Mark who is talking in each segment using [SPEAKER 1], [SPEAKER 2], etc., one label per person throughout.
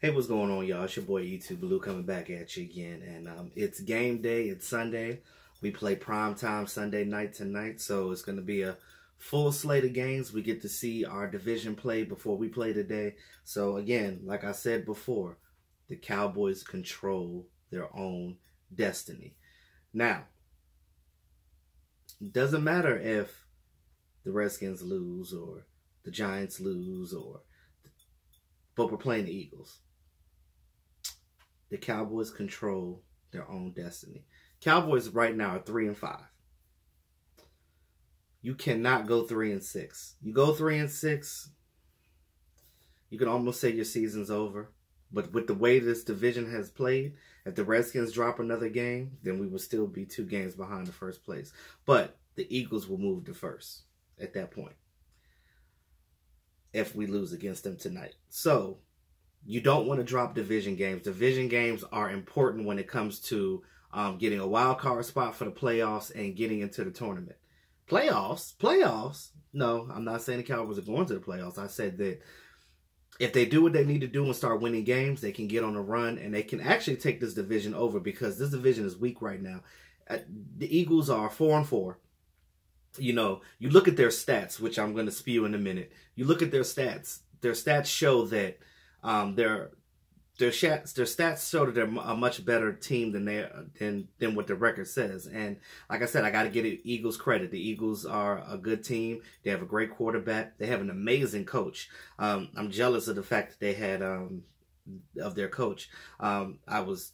[SPEAKER 1] Hey, what's going on, y'all? It's your boy YouTube Blue coming back at you again. And it's game day. It's Sunday. We play primetime Sunday night tonight. So it's going to be a full slate of games. We get to see our division play before we play today. So again, like I said before, the Cowboys control their own destiny. Now, it doesn't matter if the Redskins lose or the Giants lose, but we're playing the Eagles. The Cowboys control their own destiny. Cowboys right now are 3-5. You cannot go 3-6. You go 3-6, you can almost say your season's over. But with the way this division has played, if the Redskins drop another game, then we will still be 2 games behind the first place. But the Eagles will move to first at that point if we lose against them tonight. So you don't want to drop division games. Division games are important when it comes to getting a wild card spot for the playoffs and getting into the tournament. Playoffs? No, I'm not saying the Cowboys are going to the playoffs. I said that if they do what they need to do and start winning games, they can get on a run and they can actually take this division over, because this division is weak right now. The Eagles are 4-4. You know, you look at their stats, which I'm going to spew in a minute. You look at their stats. Their stats show that their stats show that they're a much better team than what the record says. And like I said, I got to give the Eagles credit. The Eagles are a good team. They have a great quarterback. They have an amazing coach. I'm jealous of the fact that they had of their coach. I was,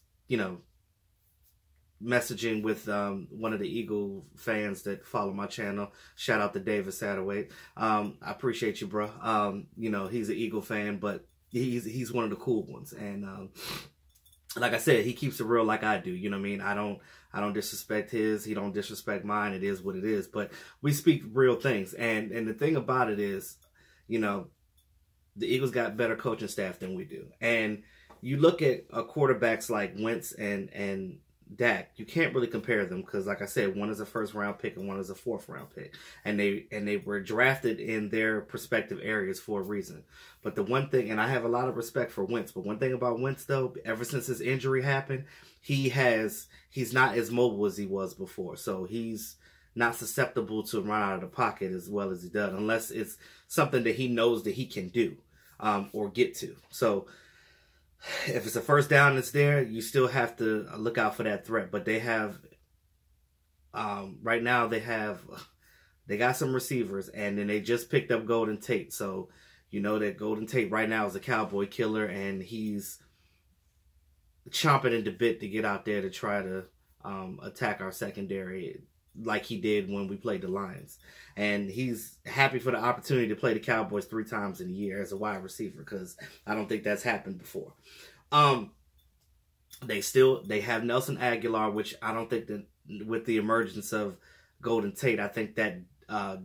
[SPEAKER 1] messaging with one of the Eagle fans that follow my channel. Shout out to David Satterwhite. I appreciate you, bro. He's an Eagle fan, but he's one of the cool ones. And like I said, he keeps it real like I do. You know what I mean? I don't disrespect his. He don't disrespect mine. It is what it is. But we speak real things. And the thing about it is, the Eagles got better coaching staff than we do. And you look at quarterbacks like Wentz and Dak, you can't really compare them because, like I said, one is a first-round pick and one is a fourth-round pick, and they were drafted in their respective areas for a reason. But the one thing, and I have a lot of respect for Wentz, but one thing about Wentz though, ever since his injury happened, he's not as mobile as he was before, so he's not susceptible to run out of the pocket as well as he does, unless it's something that he knows that he can do or get to. So if it's a first down that's there, you still have to look out for that threat. But they have, right now they got some receivers, and then they just picked up Golden Tate. So you know that Golden Tate right now is a Cowboy killer, and he's chomping at the bit to get out there to try to attack our secondary like he did when we played the Lions. And he's happy for the opportunity to play the Cowboys 3 times in a year as a wide receiver, because I don't think that's happened before. They have Nelson Aguilar, which I don't think that with the emergence of Golden Tate, I think that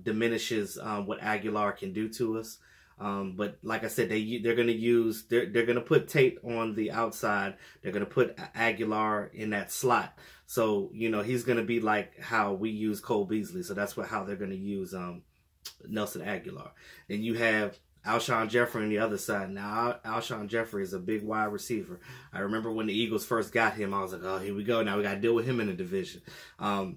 [SPEAKER 1] diminishes what Aguilar can do to us. But like I said, they're gonna put Tate on the outside. They're gonna put Aguilar in that slot. So he's gonna be like how we use Cole Beasley. So that's how they're gonna use Nelson Aguilar. Then you have Alshon Jeffrey on the other side. Now Alshon Jeffrey is a big wide receiver. I remember when the Eagles first got him, I was like, oh, here we go. Now we got to deal with him in the division.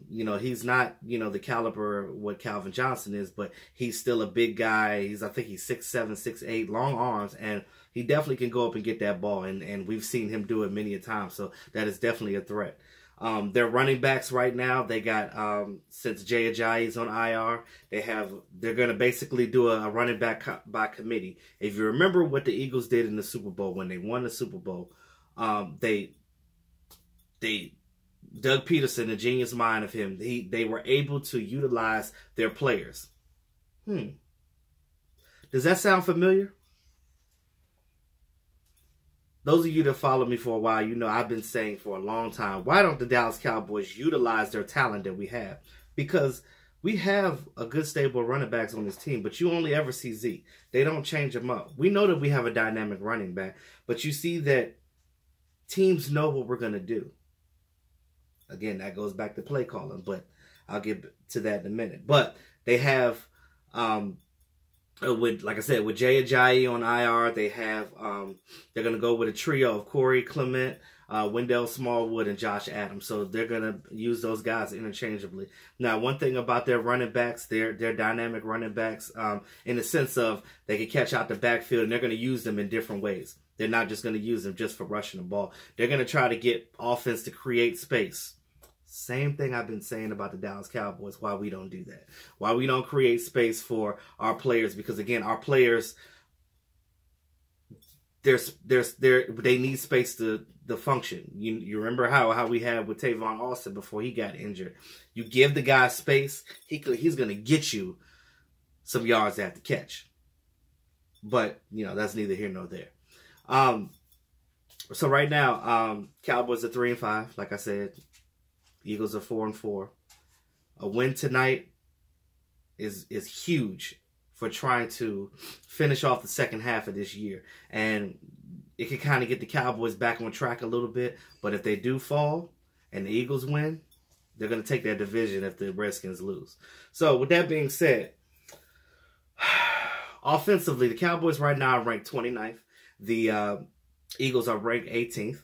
[SPEAKER 1] He's not, the caliber of what Calvin Johnson is, but he's still a big guy. I think he's 6'7", 6'8", long arms, and he definitely can go up and get that ball. And we've seen him do it many a time. So that is definitely a threat. Their running backs right now, they got, since Jay Ajayi's on IR, they're going to basically do a running back by committee. If you remember what the Eagles did in the Super Bowl, when they won the Super Bowl, Doug Peterson, the genius mind of him, they were able to utilize their players. Does that sound familiar? Those of you that follow me for a while, I've been saying for a long time, why don't the Dallas Cowboys utilize their talent that we have? Because we have a good stable of running backs on this team, but you only ever see Zeke. They don't change them up. We know that we have a dynamic running back, but you see that teams know what we're going to do. Again, that goes back to play calling, but I'll get to that in a minute. But they have with, like I said, with Jay Ajayi on IR, they have they're gonna go with a trio of Corey Clement, Wendell Smallwood, and Josh Adams. So they're gonna use those guys interchangeably. Now, one thing about their running backs, they're dynamic running backs, in the sense of they can catch out the backfield, and they're gonna use them in different ways. They're not just gonna use them just for rushing the ball. They're gonna try to get offense to create space. Same thing I've been saying about the Dallas Cowboys, why we don't do that. Why we don't create space for our players. Because, again, our players, they need space to function. You remember how we had with Tavon Austin before he got injured. You give the guy space, he's going to get you some yards at the catch. But, that's neither here nor there. So right now, Cowboys are 3-5, like I said. Eagles are 4-4. A win tonight is huge for trying to finish off the second half of this year. And it can kind of get the Cowboys back on track a little bit. But if they do fall and the Eagles win, they're going to take their division if the Redskins lose. So with that being said, offensively, the Cowboys right now are ranked 29th. The Eagles are ranked 18th.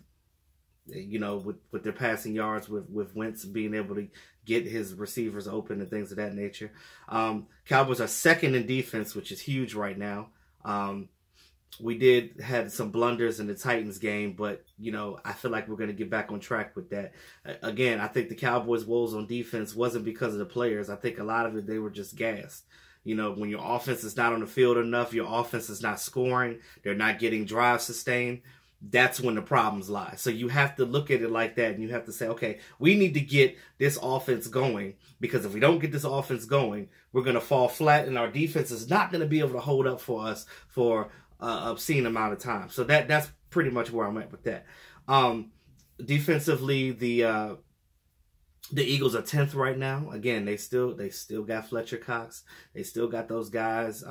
[SPEAKER 1] With their passing yards, with Wentz being able to get his receivers open and things of that nature. Cowboys are second in defense, which is huge right now. We had some blunders in the Titans game, but, I feel like we're going to get back on track with that. Again, I think the Cowboys' woes on defense wasn't because of the players. I think a lot of it, they were just gassed. When your offense is not on the field enough, your offense is not scoring, they're not getting drives sustained. That's when the problems lie. So you have to look at it like that, and you have to say, okay, we need to get this offense going, because if we don't get this offense going, we're going to fall flat, and our defense is not going to be able to hold up for us for an obscene amount of time. So that's pretty much where I'm at with that. Defensively, the Eagles are 10th right now. Again, they still got Fletcher Cox. They still got those guys.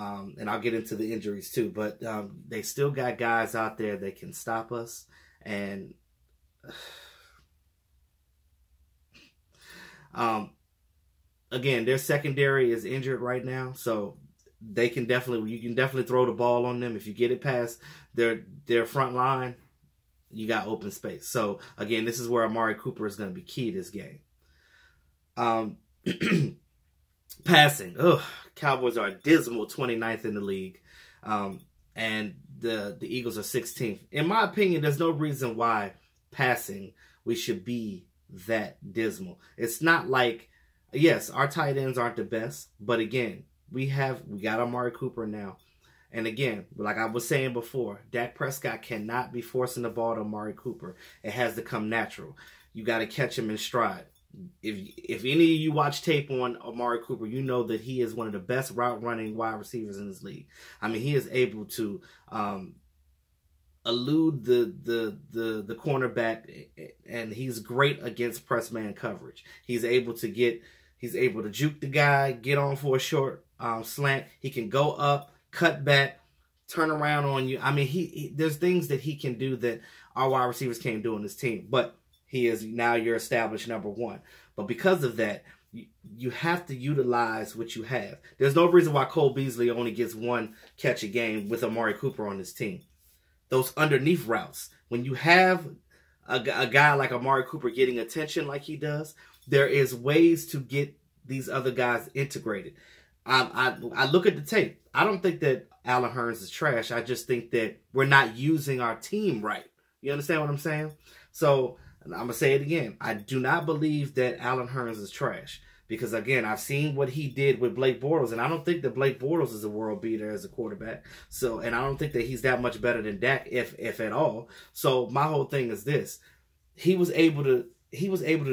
[SPEAKER 1] And I'll get into the injuries too, but they still got guys out there that can stop us. And again, their secondary is injured right now, so you can definitely throw the ball on them. If you get it past their front line, you got open space. So again, this is where Amari Cooper is going to be key this game. Passing. Cowboys are dismal 29th in the league. And the Eagles are 16th. In my opinion, there's no reason why passing we should be that dismal. It's not like, yes, our tight ends aren't the best, but again, we got Amari Cooper now. And again, like I was saying before, Dak Prescott cannot be forcing the ball to Amari Cooper. It has to come natural. You got to catch him in stride. If any of you watch tape on Amari Cooper, you know that he is one of the best route running wide receivers in this league. I mean, he is able to elude the cornerback, and he's great against press man coverage. He's able to juke the guy, get on for a short slant. He can go up, cut back, turn around on you. I mean, there's things that he can do that our wide receivers can't do on this team. But he is now your established number one. But because of that, you have to utilize what you have. There's no reason why Cole Beasley only gets one catch a game with Amari Cooper on this team. Those underneath routes, when you have a guy like Amari Cooper getting attention like he does, there is ways to get these other guys integrated. I look at the tape. I don't think that Allen Hurns is trash. I just think that we're not using our team right. You understand what I'm saying? So I'm going to say it again. I do not believe that Allen Hurns is trash. Because, again, I've seen what he did with Blake Bortles, and I don't think that Blake Bortles is a world beater as a quarterback. So, and I don't think that he's that much better than Dak, if at all. So, my whole thing is this. He was able to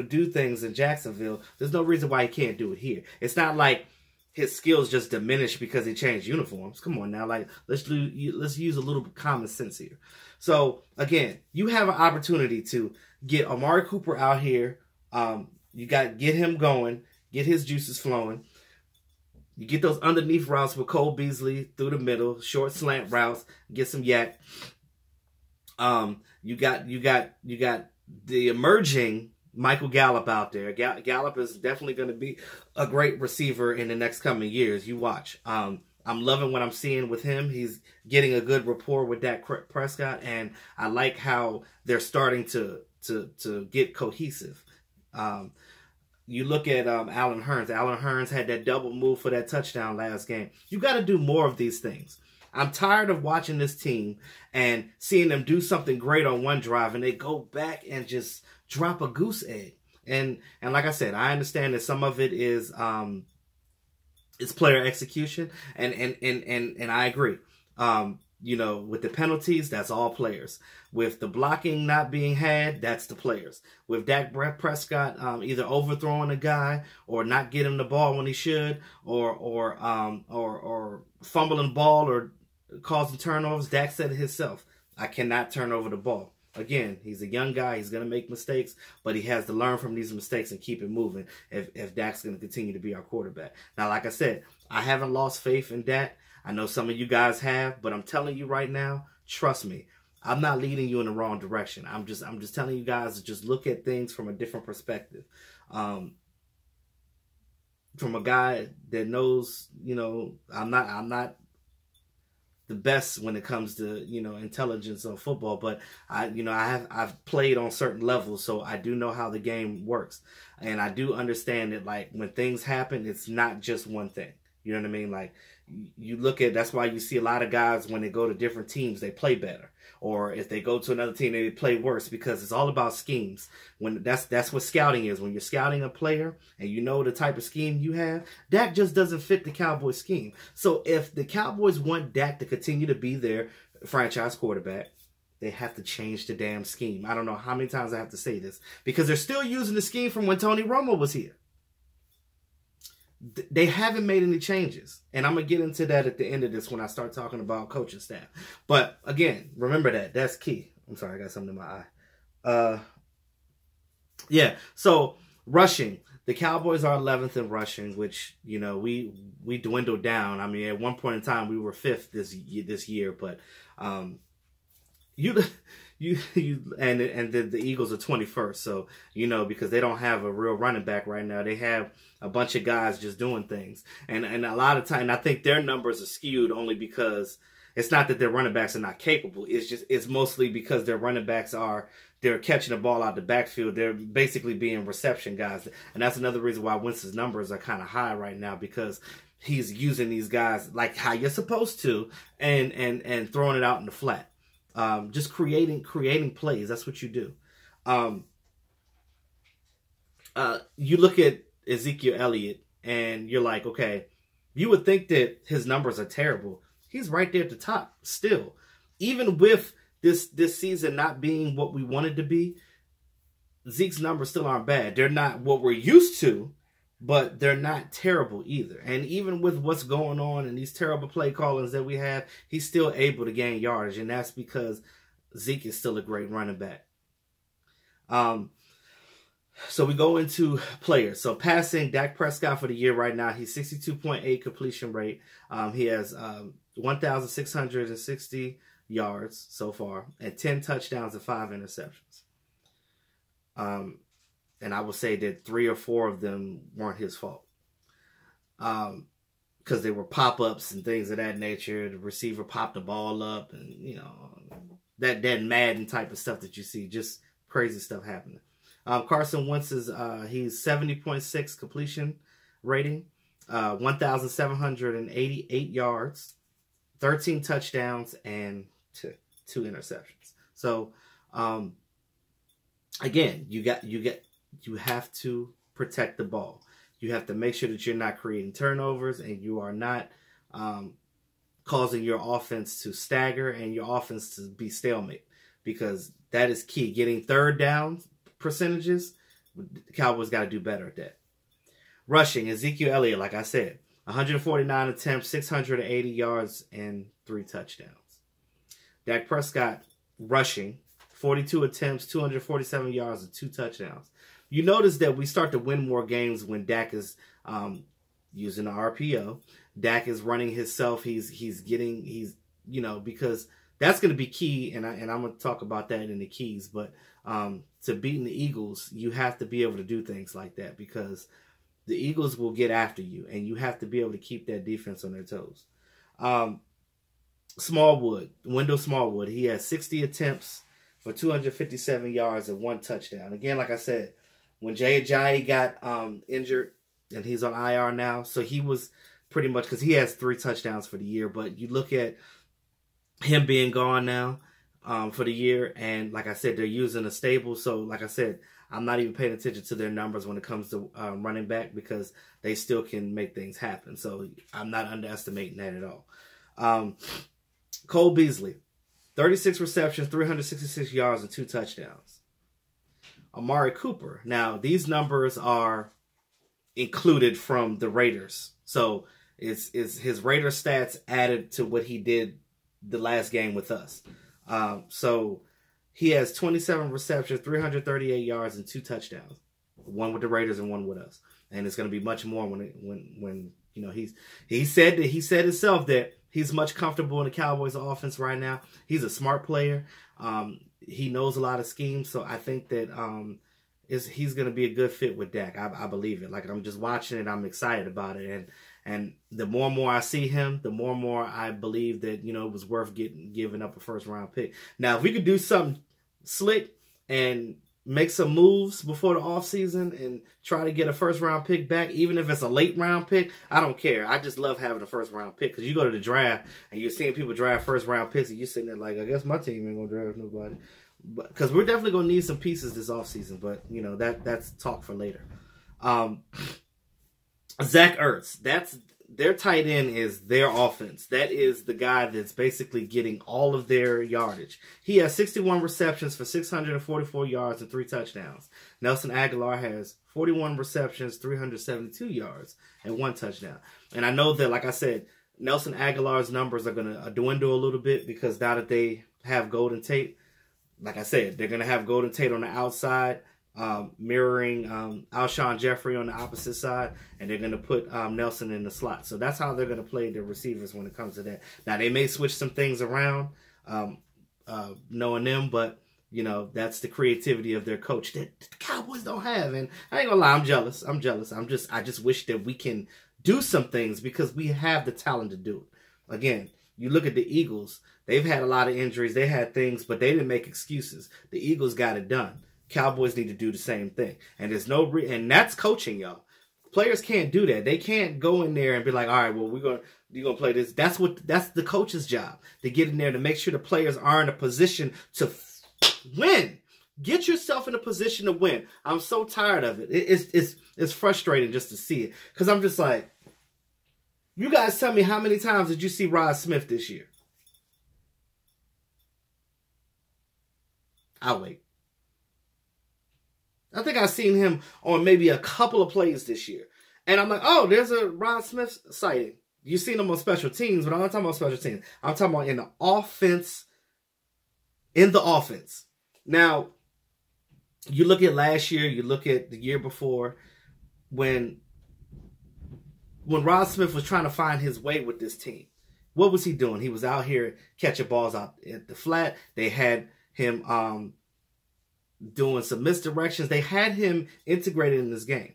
[SPEAKER 1] do things in Jacksonville. There's no reason why he can't do it here. It's not like his skills just diminished because he changed uniforms. Come on now. Like, let's use a little bit of common sense here. So, again, you have an opportunity to get Amari Cooper out here. You got to get him going. Get his juices flowing. You get those underneath routes with Cole Beasley through the middle, short slant routes. Get some yak. You got the emerging Michael Gallup out there. Gallup is definitely going to be a great receiver in the next coming years. You watch. I'm loving what I'm seeing with him. He's getting a good rapport with Dak Prescott, and I like how they're starting to get cohesive. You look at Allen Hurns. Allen Hurns had that double move for that touchdown last game. You got to do more of these things. I'm tired of watching this team and seeing them do something great on one drive and they go back and just drop a goose egg. And like I said, I understand that some of it is it's player execution, and I agree. You know, with the penalties, that's all players. With the blocking not being had, that's the players. With Dak Prescott either overthrowing a guy or not getting the ball when he should, or fumbling the ball or causing turnovers, Dak said it himself. I cannot turn over the ball. Again, he's a young guy. He's going to make mistakes, but he has to learn from these mistakes and keep it moving if Dak's going to continue to be our quarterback. Now, like I said, I haven't lost faith in Dak. I know some of you guys have, but I'm telling you right now, trust me, I'm not leading you in the wrong direction. I'm just telling you guys to just look at things from a different perspective. From a guy that knows, you know, I'm not the best when it comes to, you know, intelligence of football, but I've played on certain levels, so I do know how the game works. And I do understand that, like, when things happen, it's not just one thing. You know what I mean? Like, you look at, that's why you see a lot of guys when they go to different teams, they play better. Or if they go to another team, they play worse, because it's all about schemes. When that's what scouting is. When you're scouting a player and you know the type of scheme you have, Dak just doesn't fit the Cowboys scheme. So if the Cowboys want Dak to continue to be their franchise quarterback, they have to change the damn scheme. I don't know how many times I have to say this, because they're still using the scheme from when Tony Romo was here. They haven't made any changes. And I'm going to get into that at the end of this when I start talking about coaching staff. But again, remember that. That's key. I'm sorry, I got something in my eye. Yeah, so rushing. The Cowboys are 11th in rushing, which, you know, we dwindled down. I mean, at one point in time, we were 5th this year. But and the Eagles are 21st. So, you know, because they don't have a real running back right now. They have a bunch of guys just doing things. And a lot of time, I think their numbers are skewed only because it's not that their running backs are not capable. It's mostly because their running backs they're catching the ball out the backfield. They're basically being reception guys. And that's another reason why Winston's numbers are kind of high right now, because he's using these guys like how you're supposed to and throwing it out in the flat. Just creating plays. That's what you do. You look at Ezekiel Elliott and you're like, okay, you would think that his numbers are terrible. He's right there at the top still. Even with this season not being what we wanted to be, Zeke's numbers still aren't bad. They're not what we're used to, but they're not terrible either. And even with what's going on and these terrible play callings that we have, he's still able to gain yardage. And that's because Zeke is still a great running back. So we go into players. So passing, Dak Prescott for the year right now, he's 62.8 completion rate. He has 1,660 yards so far and 10 touchdowns and 5 interceptions. And I would say that 3 or 4 of them weren't his fault. Because they were pop-ups and things of that nature. The receiver popped the ball up and, you know, that Madden type of stuff that you see. Just crazy stuff happening. Carson Wentz is, he's 70.6 completion rating, 1,788 yards, 13 touchdowns, and 2 interceptions. So, again, you have to protect the ball. You have to make sure that you're not creating turnovers and you are not causing your offense to stagger and your offense to be stalemate, because that is key. Getting third down percentages, the Cowboys got to do better at that. Rushing, Ezekiel Elliott, like I said, 149 attempts, 680 yards, and 3 touchdowns. Dak Prescott, rushing, 42 attempts, 247 yards, and 2 touchdowns. You notice that we start to win more games when Dak is using the RPO. Dak is running himself. He's you know, because that's going to be key, and I'm going to talk about that in the keys. But to beating the Eagles, you have to be able to do things like that, because the Eagles will get after you, and you have to be able to keep that defense on their toes. Wendell Smallwood, he has 60 attempts for 257 yards and 1 touchdown. Again, like I said, when Jay Ajayi got injured, and he's on IR now, so he was pretty much, because he has 3 touchdowns for the year, but you look at him being gone now for the year, and like I said, they're using a stable, so like I said, I'm not even paying attention to their numbers when it comes to running back, because they still can make things happen, so I'm not underestimating that at all. Cole Beasley, 36 receptions, 366 yards, and 2 touchdowns. Amari Cooper. Now, these numbers are included from the Raiders. So, it's his Raider stats added to what he did the last game with us. So, he has 27 receptions, 338 yards, and 2 touchdowns. 1 with the Raiders and 1 with us. And it's going to be much more when you know, he said himself that he's much comfortable in the Cowboys offense right now. He's a smart player. He knows a lot of schemes, so I think that he's going to be a good fit with Dak. I believe it. Like, I'm just watching it, I'm excited about it, and the more and more I see him, the more and more I believe that, you know, it was worth giving up a first-round pick. Now, if we could do something slick and make some moves before the offseason and try to get a first-round pick back, even if it's a late-round pick, I don't care. I just love having a first-round pick, because you go to the draft and you're seeing people draft first-round picks, and you're sitting there like, I guess my team ain't going to draft nobody. Because we're definitely going to need some pieces this offseason, but, you know, that's talk for later. Zach Ertz, their tight end is their offense. That is the guy that's basically getting all of their yardage. He has 61 receptions for 644 yards and 3 touchdowns. Nelson Aguilar has 41 receptions, 372 yards, and 1 touchdown. And I know that, like I said, Nelson Aguilar's numbers are going to dwindle a little bit, because now that they have Golden Tate, like I said, they're going to have Golden Tate on the outside, mirroring Alshon Jeffrey on the opposite side, and they're going to put Nelson in the slot. So that's how they're going to play their receivers when it comes to that. Now, they may switch some things around, knowing them, but, you know, that's the creativity of their coach that the Cowboys don't have. And I ain't going to lie, I'm jealous. I just wish that we can do some things, because we have the talent to do it. Again, you look at the Eagles, they've had a lot of injuries, they had things, but they didn't make excuses. The Eagles got it done. Cowboys need to do the same thing. And there's no and that's coaching, y'all. Players can't do that. They can't go in there and be like, all right, well, you're gonna play this. That's the coach's job, to get in there to make sure the players are in a position to win. Get yourself in a position to win. I'm so tired of it. It's frustrating just to see it, because I'm just like, you guys tell me, how many times did you see Rod Smith this year? I'll wait. I think I've seen him on maybe a couple of plays this year. And I'm like, oh, there's a Rod Smith sighting. You've seen him on special teams, but I'm not talking about special teams. I'm talking about in the offense. In the offense. Now, you look at last year, you look at the year before, when Rod Smith was trying to find his way with this team. What was he doing? He was out here catching balls out at the flat. They had him doing some misdirections. They had him integrated in this game.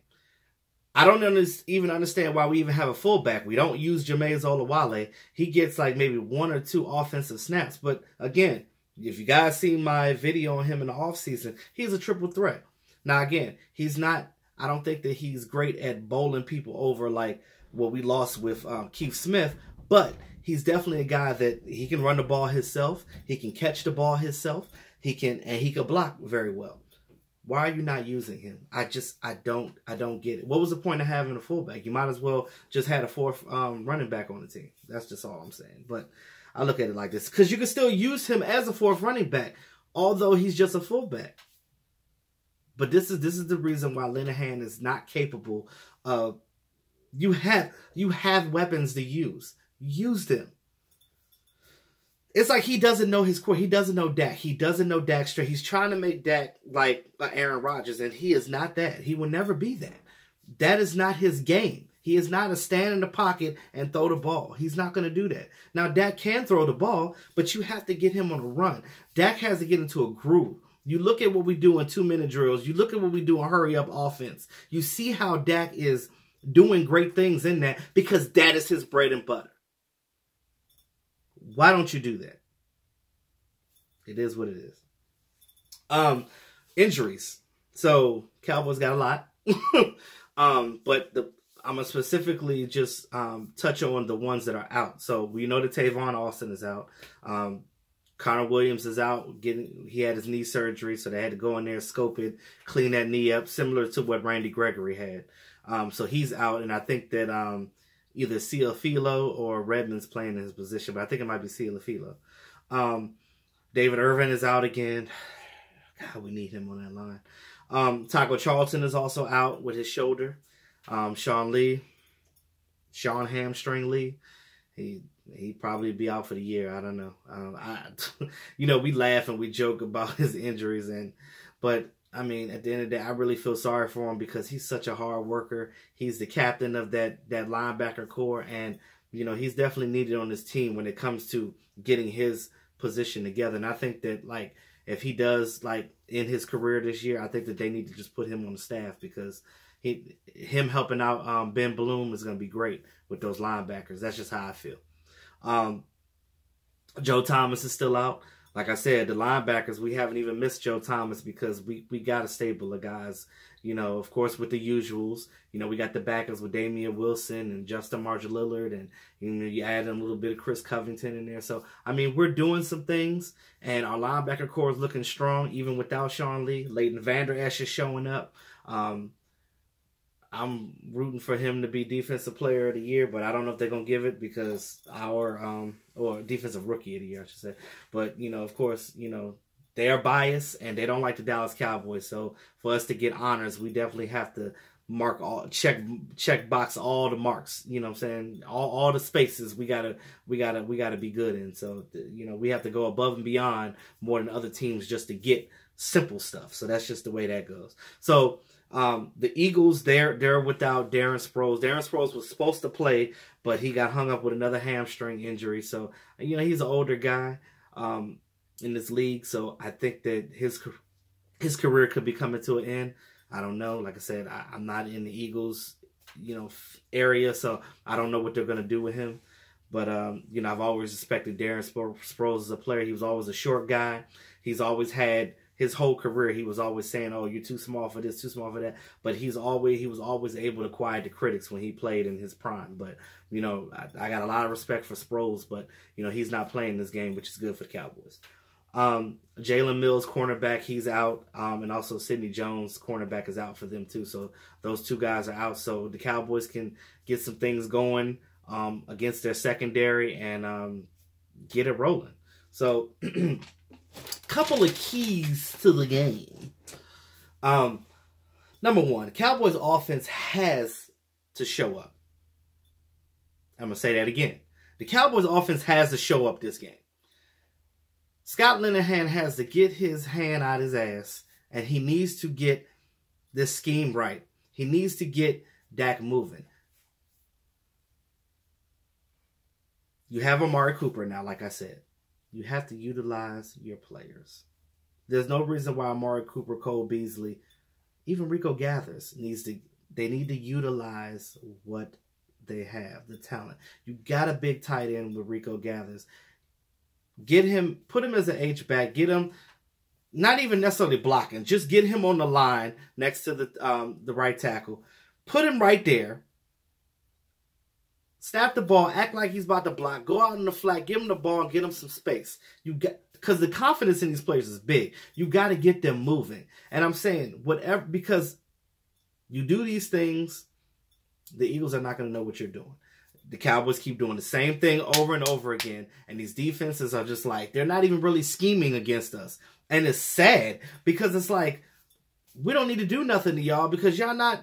[SPEAKER 1] I don't even understand why we even have a fullback. We don't use Jameis Olawale. He gets like maybe 1 or 2 offensive snaps. But again, if you guys seen my video on him in the offseason, he's a triple threat. Now again, he's not, I don't think that he's great at bowling people over like what we lost with Keith Smith, but he's definitely a guy that he can run the ball himself. He can catch the ball himself. He can block very well. Why are you not using him? I don't get it. What was the point of having a fullback? You might as well just had a 4th running back on the team. That's just all I'm saying. But I look at it like this, because you can still use him as a 4th running back, although he's just a fullback. But this is the reason why Linehan is not capable of. You have weapons to use. Use them. It's like he doesn't know his core. He doesn't know Dak. He doesn't know Dak straight. He's trying to make Dak like Aaron Rodgers, and he is not that. He will never be that. That is not his game. He is not a stand in the pocket and throw the ball. He's not going to do that. Now, Dak can throw the ball, but you have to get him on a run. Dak has to get into a groove. You look at what we do in 2-minute drills. You look at what we do in hurry-up offense. You see how Dak is doing great things in that, because that is his bread and butter. Why don't you do that? It is what it is. Injuries. So Cowboys got a lot. But I'm going to specifically just touch on the ones that are out. So we know that Tavon Austin is out. Connor Williams is out. He had his knee surgery, so they had to go in there, scope it, clean that knee up, similar to what Randy Gregory had. So he's out, and I think that either Ciafilo or Redmond's playing in his position, but I think it might be Ciafilo. David Irvin is out again. God, we need him on that line. Taco Charlton is also out with his shoulder. Sean Hamstring Lee, he'd probably be out for the year. I don't know. We laugh and we joke about his injuries, but I mean, at the end of the day, I really feel sorry for him because he's such a hard worker. He's the captain of that linebacker core, and he's definitely needed on this team when it comes to getting his position together. And I think that if he does in his career this year, I think that they need to just put him on the staff because him helping out Ben Bloom is going to be great with those linebackers. That's just how I feel. Joe Thomas is still out. Like I said, the linebackers, we haven't even missed Joe Thomas because we got a stable of guys. Of course, with the usuals. We got the backers with Damian Wilson and Justin Marshall-Lillard, and you add a little bit of Chris Covington in there. So, I mean, we're doing some things, and our linebacker core is looking strong, even without Sean Lee. Leighton Vander Esch is showing up. I'm rooting for him to be Defensive Player of the Year, but I don't know if they're going to give it because or Defensive Rookie of the Year, I should say. But, of course, they are biased and they don't like the Dallas Cowboys. So for us to get honors, we definitely have to check box all the marks. You know what I'm saying? All the spaces we gotta be good in. So, we have to go above and beyond more than other teams just to get simple stuff. So that's just the way that goes. So, the Eagles, they're without Darren Sproles. Darren Sproles was supposed to play, but he got hung up with another hamstring injury. So, he's an older guy in this league. So I think that his career could be coming to an end. I don't know. Like I said, I'm not in the Eagles, area, so I don't know what they're going to do with him. But, I've always respected Darren Sproles as a player. He was always a short guy. He's always had his whole career, he was always saying, "Oh, you're too small for this, too small for that." But he was always able to quiet the critics when he played in his prime. But I got a lot of respect for Sproles, but he's not playing this game, which is good for the Cowboys. Jalen Mills, cornerback, he's out, and also Sidney Jones, cornerback, is out for them too. So those two guys are out. So the Cowboys can get some things going against their secondary and get it rolling. So. Couple of keys to the game. Number one, the Cowboys offense has to show up. I'm going to say that again. The Cowboys offense has to show up this game. Scott Linehan has to get his hand out his ass, and he needs to get this scheme right. He needs to get Dak moving. You have Amari Cooper now, like I said. You have to utilize your players. There's no reason why Amari Cooper, Cole Beasley, even Rico Gathers they need to utilize what they have, the talent. You got a big tight end with Rico Gathers. Get him, put him as an H-back. Get him, not even necessarily blocking, just get him on the line next to the right tackle. Put him right there. Snap the ball, act like he's about to block, go out in the flat, give him the ball, and get him some space. Because the confidence in these players is big. You got to get them moving. And I'm saying, because you do these things, the Eagles are not going to know what you're doing. The Cowboys keep doing the same thing over and over again. And these defenses are just they're not even really scheming against us. And it's sad because it's we don't need to do nothing to y'all because y'all not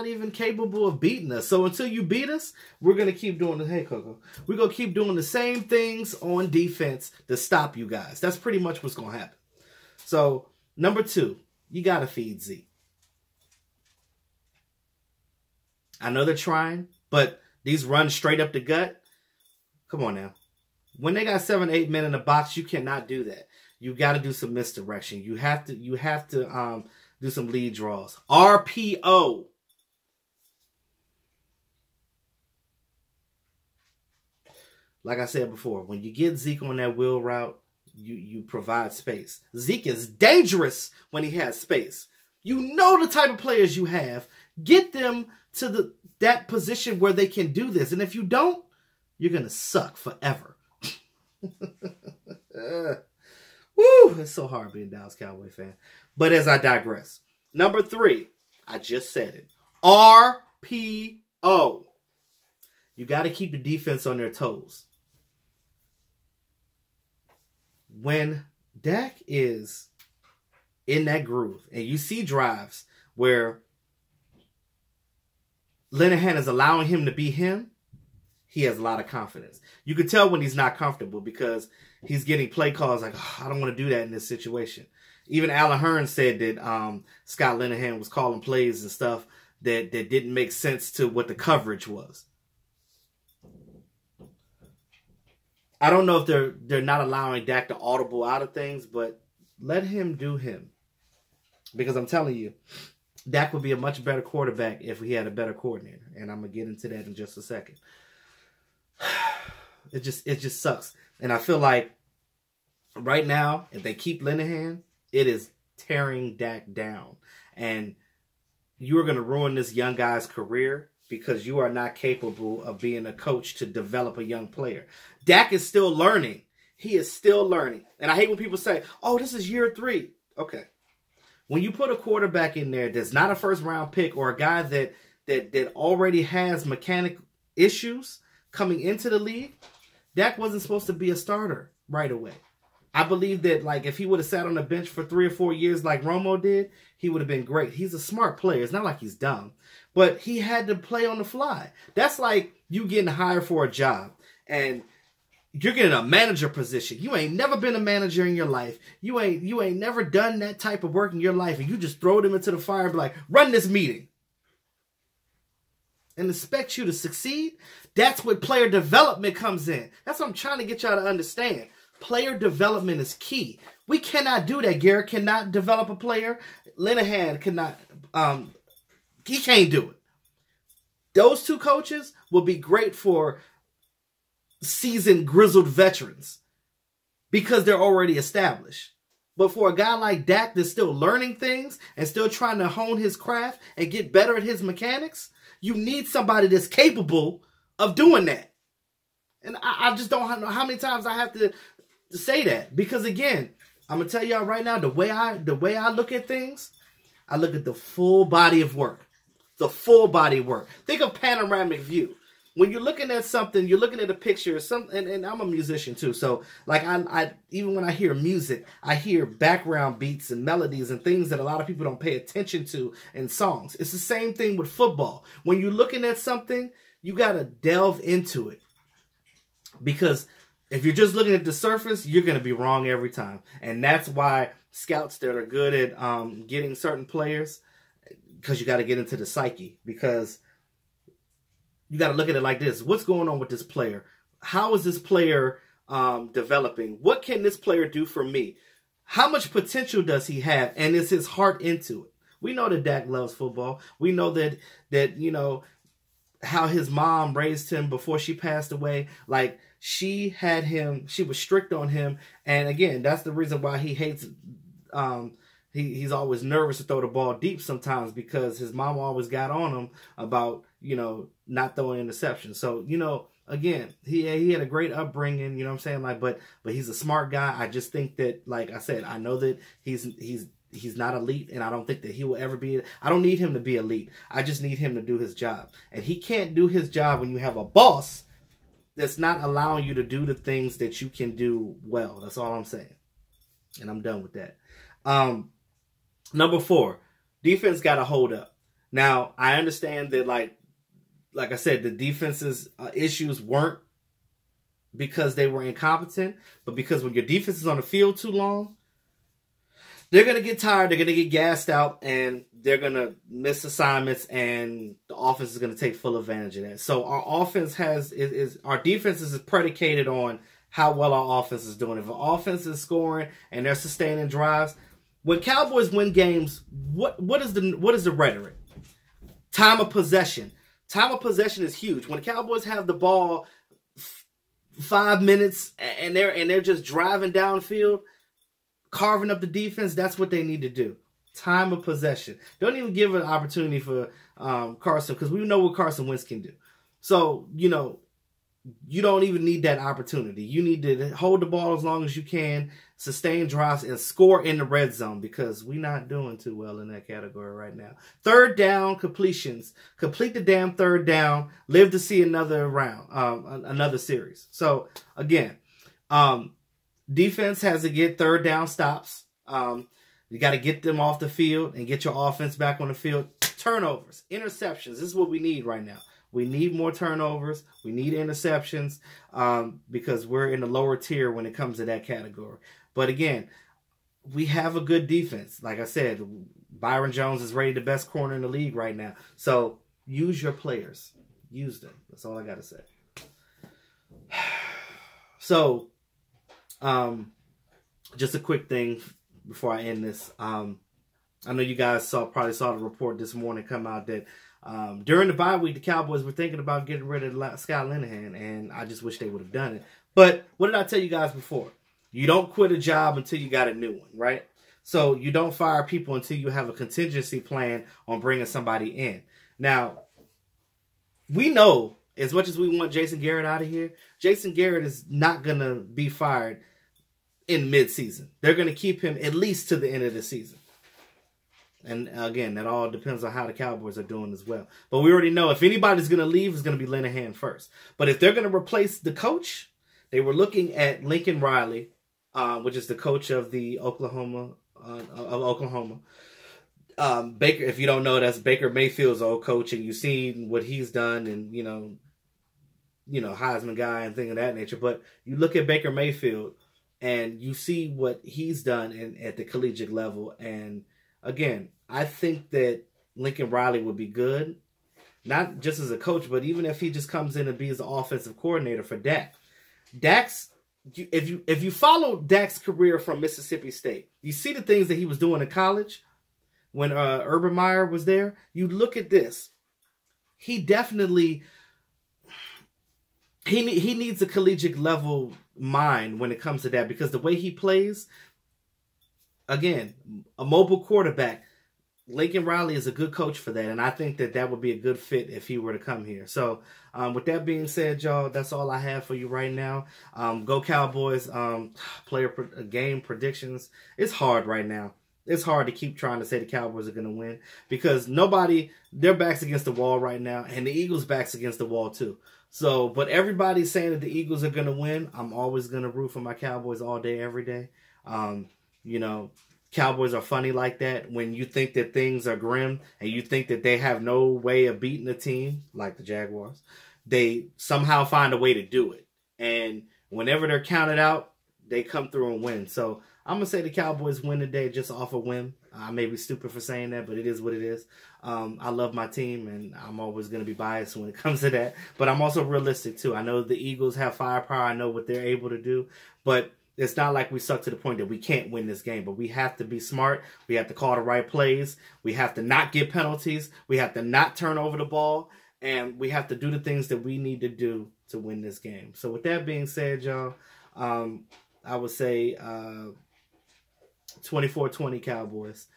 [SPEAKER 1] even capable of beating us. So until you beat us, we're gonna keep doing the we're gonna keep doing the same things on defense to stop you guys. That's pretty much what's gonna happen. So number two, you gotta feed Zeke. I know they're trying, but these runs straight up the gut. Come on now. When they got 7, 8 men in the box, you cannot do that. You got to do some misdirection. You have to do some lead draws. RPO. like I said before, when you get Zeke on that wheel route, you provide space. Zeke is dangerous when he has space. You know the type of players you have. Get them to that position where they can do this. And if you don't, you're going to suck forever. Woo! It's so hard being a Dallas Cowboy fan. But as I digress. Number 3, I just said it. RPO. You got to keep the defense on their toes. When Dak is in that groove, and you see drives where Linehan is allowing him to be him, he has a lot of confidence. You can tell when he's not comfortable because he's getting play calls like, oh, I don't want to do that in this situation. Even Alan Hearn said that Scott Linehan was calling plays and stuff that didn't make sense to what the coverage was. I don't know if they're not allowing Dak to audible out of things, but let him do him. Because I'm telling you, Dak would be a much better quarterback if he had a better coordinator. And I'm going to get into that in just a second. It just sucks. And I feel like right now, if they keep Linehan, it is tearing Dak down. And you're going to ruin this young guy's career because you are not capable of being a coach to develop a young player. Dak is still learning. He is still learning. And I hate when people say, oh, this is year 3. Okay. When you put a quarterback in there that's not a first-round pick or a guy that already has mechanic issues coming into the league, Dak wasn't supposed to be a starter right away. I believe that, like, if he would have sat on the bench for 3 or 4 years like Romo did, he would have been great. He's a smart player. It's not like he's dumb. But he had to play on the fly. That's like you getting hired for a job and you're getting a manager position. You ain't never been a manager in your life. You ain't never done that type of work in your life, and you just throw them into the fire and be like, run this meeting. And expect you to succeed. That's where player development comes in. That's what I'm trying to get y'all to understand. Player development is key. We cannot do that. Garrett cannot develop a player. Linehan cannot. He can't do it. Those 2 coaches will be great for seasoned, grizzled veterans because they're already established. But for a guy like Dak that's still learning things and still trying to hone his craft and get better at his mechanics, you need somebody that's capable of doing that. And I just don't know how many times I have to say that. Because again, I'm going to tell y'all right now, the way I look at things, I look at the full body of work. The full body of work. Think of panoramic view. When you're looking at something, you're looking at a picture, and I'm a musician too. So like I even when I hear music, I hear background beats and melodies and things that a lot of people don't pay attention to in songs. It's the same thing with football. When you're looking at something, you got to delve into it. Because if you're just looking at the surface, you're going to be wrong every time. And that's why scouts that are good at getting certain players, because you got to get into the psyche. Because you got to look at it like this. What's going on with this player? How is this player developing? What can this player do for me? How much potential does he have? And is his heart into it? We know that Dak loves football. We know that you know, how his mom raised him before she passed away. Like, she had him, she was strict on him. And again, that's the reason why he hates, he's always nervous to throw the ball deep sometimes, because his mom always got on him about, you know, not throwing interceptions. So, you know, again, he had a great upbringing, you know what I'm saying? Like, but he's a smart guy. I just think that, like I said, I know that he's not elite, and I don't think that he will ever be. I don't need him to be elite. I just need him to do his job. And he can't do his job when you have a boss that's not allowing you to do the things that you can do well. That's all I'm saying. And I'm done with that. Number 4, defense got to hold up. Now, I understand that, like I said, the defense's issues weren't because they were incompetent, but because when your defense is on the field too long, they're going to get tired, they're going to get gassed out, and they're going to miss assignments, and the offense is going to take full advantage of that. So our offense our defense is predicated on how well our offense is doing. If our offense is scoring and they're sustaining drives, when Cowboys win games, what is the rhetoric? Time of possession. Time of possession is huge. When the Cowboys have the ball 5 minutes and they're just driving downfield, carving up the defense. That's what they need to do. Time of possession. Don't even give an opportunity for Carson, because we know what Carson Wentz can do. So, you know, you don't even need that opportunity. You need to hold the ball as long as you can, sustain drives, and score in the red zone, because we're not doing too well in that category right now. Third down completions. Complete the damn third down. Live to see another round, another series. So, again, defense has to get third down stops. You got to get them off the field and get your offense back on the field. Turnovers, interceptions. This is what we need right now. We need more turnovers. We need interceptions, because we're in the lower tier when it comes to that category. But again, we have a good defense. Like I said, Byron Jones is rated the best corner in the league right now. So use your players. Use them. That's all I got to say. So, just a quick thing before I end this. I know you guys probably saw the report this morning come out that during the bye week, the Cowboys were thinking about getting rid of Scott Linehan, and I just wish they would have done it. But what did I tell you guys before? You don't quit a job until you got a new one, right? So you don't fire people until you have a contingency plan on bringing somebody in. Now, we know, as much as we want Jason Garrett out of here, Jason Garrett is not going to be fired in mid-season. They're going to keep him at least to the end of the season. And again, that all depends on how the Cowboys are doing as well. But we already know if anybody's going to leave, it's going to be Linehan first. But if they're going to replace the coach, they were looking at Lincoln Riley, which is the coach of the Oklahoma. Baker, if you don't know, that's Baker Mayfield's old coach, and you've seen what he's done, and you know, Heisman guy and things of that nature. But you look at Baker Mayfield, and you see what he's done at the collegiate level, and again, I think that Lincoln Riley would be good, not just as a coach, but even if he just comes in and be the offensive coordinator for Dak. If you follow Dak's career from Mississippi State, you see the things that he was doing in college when Urban Meyer was there. You look at this. He definitely he needs a collegiate level mind when it comes to that, because the way he plays, again, a mobile quarterback, Lincoln Riley is a good coach for that, and I think that would be a good fit if he were to come here. So, with that being said, y'all, that's all I have for you right now. Go Cowboys. Game predictions. It's hard right now. It's hard to keep trying to say the Cowboys are going to win, because their back's against the wall right now, and the Eagles' back's against the wall too. So, but everybody's saying that the Eagles are going to win. I'm always going to root for my Cowboys all day, every day. Cowboys are funny like that. When you think that things are grim and you think that they have no way of beating a team like the Jaguars, they somehow find a way to do it. And whenever they're counted out, they come through and win. So I'm going to say the Cowboys win today just off a whim. I may be stupid for saying that, but it is what it is. I love my team, and I'm always going to be biased when it comes to that. But I'm also realistic, too. I know the Eagles have firepower. I know what they're able to do. But it's not like we suck to the point that we can't win this game. But we have to be smart. We have to call the right plays. We have to not get penalties. We have to not turn over the ball. And we have to do the things that we need to do to win this game. So with that being said, y'all, I would say 24-20 Cowboys.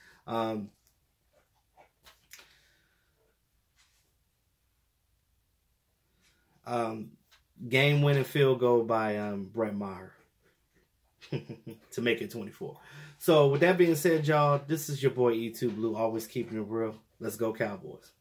[SPEAKER 1] Game-winning field goal by Brett Maher to make it 24. So with that being said, y'all, this is your boy E2 Blue, always keeping it real. Let's go Cowboys.